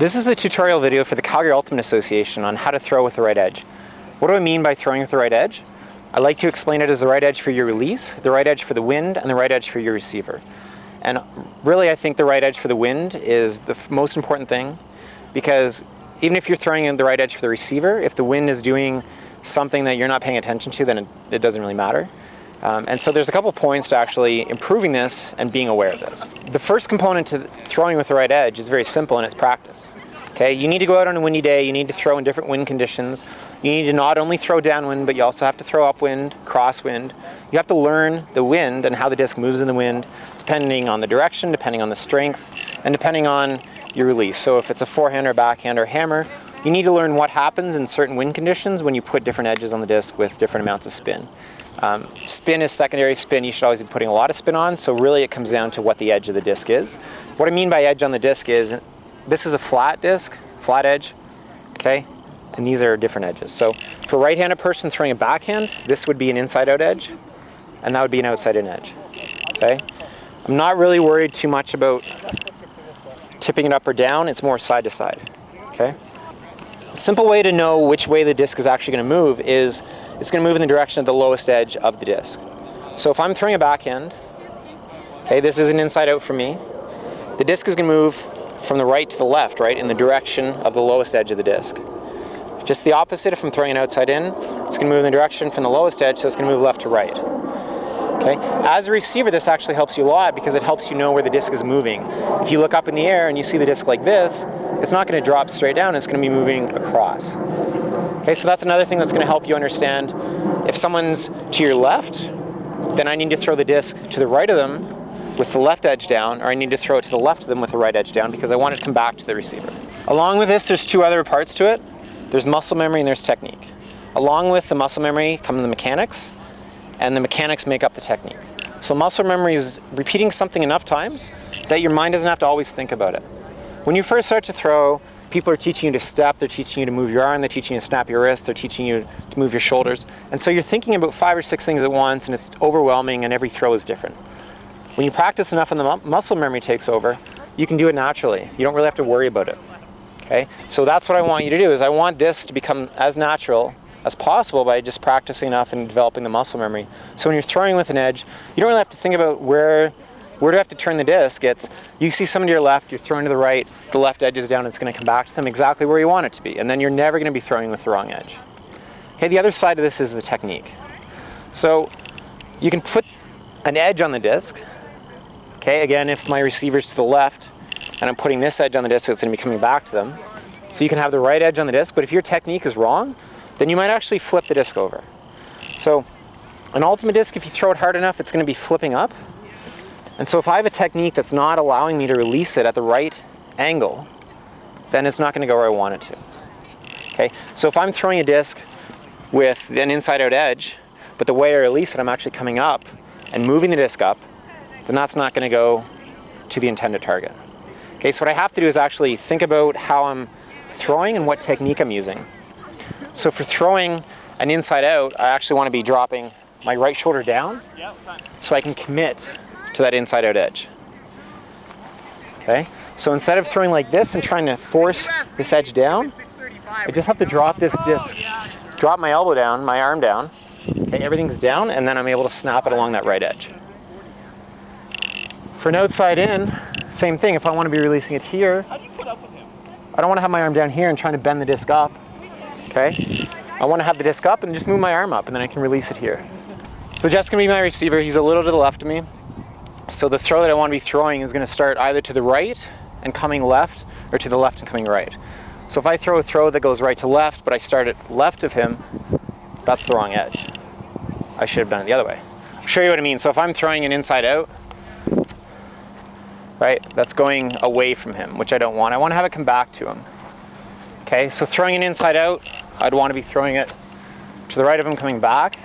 This is a tutorial video for the Calgary Ultimate Association on how to throw with the right edge. What do I mean by throwing with the right edge? I like to explain it as the right edge for your release, the right edge for the wind, and the right edge for your receiver. And really, I think the right edge for the wind is the most important thing, because even if you're throwing in the right edge for the receiver, if the wind is doing something that you're not paying attention to, then it doesn't really matter. And so there's a couple points to actually improving this and being aware of this. The first component to throwing with the right edge is very simple, and it's practice. Okay, you need to go out on a windy day, you need to throw in different wind conditions. You need to not only throw downwind, but you also have to throw upwind, crosswind. You have to learn the wind and how the disc moves in the wind, depending on the direction, depending on the strength, and depending on your release. So if it's a forehand or backhand or hammer, you need to learn what happens in certain wind conditions when you put different edges on the disc with different amounts of spin. Spin is secondary spin. You should always be putting a lot of spin on, so really it comes down to what the edge of the disc is. What I mean by edge on the disc is, this is a flat disc, flat edge, okay? And these are different edges. So for a right-handed person throwing a backhand, this would be an inside-out edge, and that would be an outside-in edge, okay? I'm not really worried too much about tipping it up or down. It's more side-to-side, okay? A simple way to know which way the disc is actually going to move is it's going to move in the direction of the lowest edge of the disc. So if I'm throwing a backhand, okay, this is an inside out for me, the disc is going to move from the right to the left, right, in the direction of the lowest edge of the disc. Just the opposite, if I'm throwing it outside in, it's going to move in the direction from the lowest edge, so it's going to move left to right. Okay? As a receiver, this actually helps you a lot because it helps you know where the disc is moving. If you look up in the air and you see the disc like this, it's not going to drop straight down, it's going to be moving across. Okay, so that's another thing that's going to help you understand if someone's to your left, then I need to throw the disc to the right of them with the left edge down, or I need to throw it to the left of them with the right edge down because I want it to come back to the receiver. Along with this, there's two other parts to it. There's muscle memory and there's technique. Along with the muscle memory come the mechanics, and the mechanics make up the technique. So muscle memory is repeating something enough times that your mind doesn't have to always think about it. When you first start to throw, people are teaching you to step, they're teaching you to move your arm, they're teaching you to snap your wrist, they're teaching you to move your shoulders. And so you're thinking about 5 or 6 things at once, and it's overwhelming, and every throw is different. When you practice enough and the muscle memory takes over, you can do it naturally. You don't really have to worry about it. Okay? So that's what I want you to do, is I want this to become as natural as possible by just practicing enough and developing the muscle memory. So when you're throwing with an edge, you don't really have to think about where do I have to turn the disc. It's, you see someone to your left, you're throwing to the right, the left edge is down, it's going to come back to them exactly where you want it to be. And then you're never going to be throwing with the wrong edge. Okay, the other side of this is the technique. So you can put an edge on the disc. Okay, again, if my receiver's to the left and I'm putting this edge on the disc, it's going to be coming back to them. So you can have the right edge on the disc, but if your technique is wrong, then you might actually flip the disc over. So an ultimate disc, if you throw it hard enough, it's going to be flipping up. And so if I have a technique that's not allowing me to release it at the right angle, then it's not going to go where I want it to. Okay, so if I'm throwing a disc with an inside-out edge, but the way I release it, I'm actually coming up and moving the disc up, then that's not going to go to the intended target. Okay, so what I have to do is actually think about how I'm throwing and what technique I'm using. So for throwing an inside-out, I actually want to be dropping my right shoulder down so I can commit to that inside-out edge. Okay, so instead of throwing like this and trying to force this edge down, I just have to drop this disc, drop my elbow down, my arm down. Okay, everything's down, and then I'm able to snap it along that right edge. For an outside in, same thing. If I want to be releasing it here, I don't want to have my arm down here and trying to bend the disc up. Okay, I want to have the disc up and just move my arm up, and then I can release it here. So Jeff's going to be my receiver. He's a little to the left of me. So the throw that I want to be throwing is going to start either to the right and coming left, or to the left and coming right. So if I throw a throw that goes right to left, but I start at left of him, that's the wrong edge. I should have done it the other way. I'll show you what I mean. So if I'm throwing an inside out, right, that's going away from him, which I don't want. I want to have it come back to him. Okay, so throwing an inside out, I'd want to be throwing it to the right of him coming back.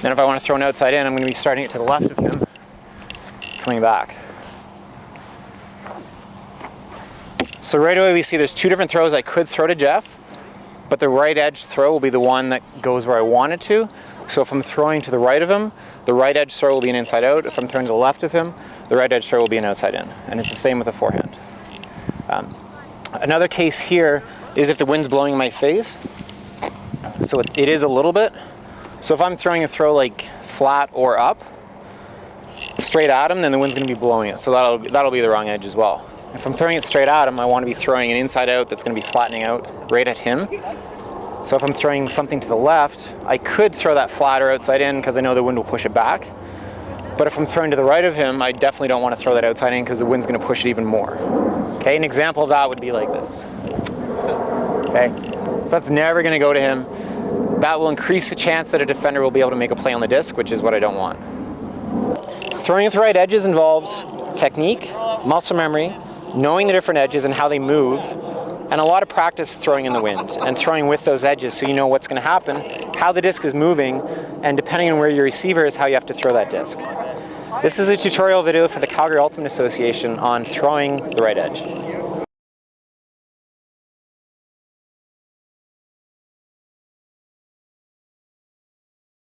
Then if I want to throw an outside in, I'm going to be starting it to the left of him, coming back. So right away we see there's two different throws I could throw to Jeff, but the right edge throw will be the one that goes where I want it to. So if I'm throwing to the right of him, the right edge throw will be an inside out. If I'm throwing to the left of him, the right edge throw will be an outside in. And it's the same with a forehand. Another case here is if the wind's blowing in my face. So it is a little bit. So if I'm throwing a throw like flat or up, straight at him, then the wind's going to be blowing it. So that'll be the wrong edge as well. If I'm throwing it straight at him, I want to be throwing an inside out that's going to be flattening out right at him. So if I'm throwing something to the left, I could throw that flat or outside in because I know the wind will push it back. But if I'm throwing to the right of him, I definitely don't want to throw that outside in because the wind's going to push it even more. Okay, an example of that would be like this. Okay, so that's never going to go to him. That will increase the chance that a defender will be able to make a play on the disc, which is what I don't want. Throwing with the right edges involves technique, muscle memory, knowing the different edges and how they move, and a lot of practice throwing in the wind and throwing with those edges so you know what's going to happen, how the disc is moving, and depending on where your receiver is, how you have to throw that disc. This is a tutorial video for the Calgary Ultimate Association on throwing the right edge.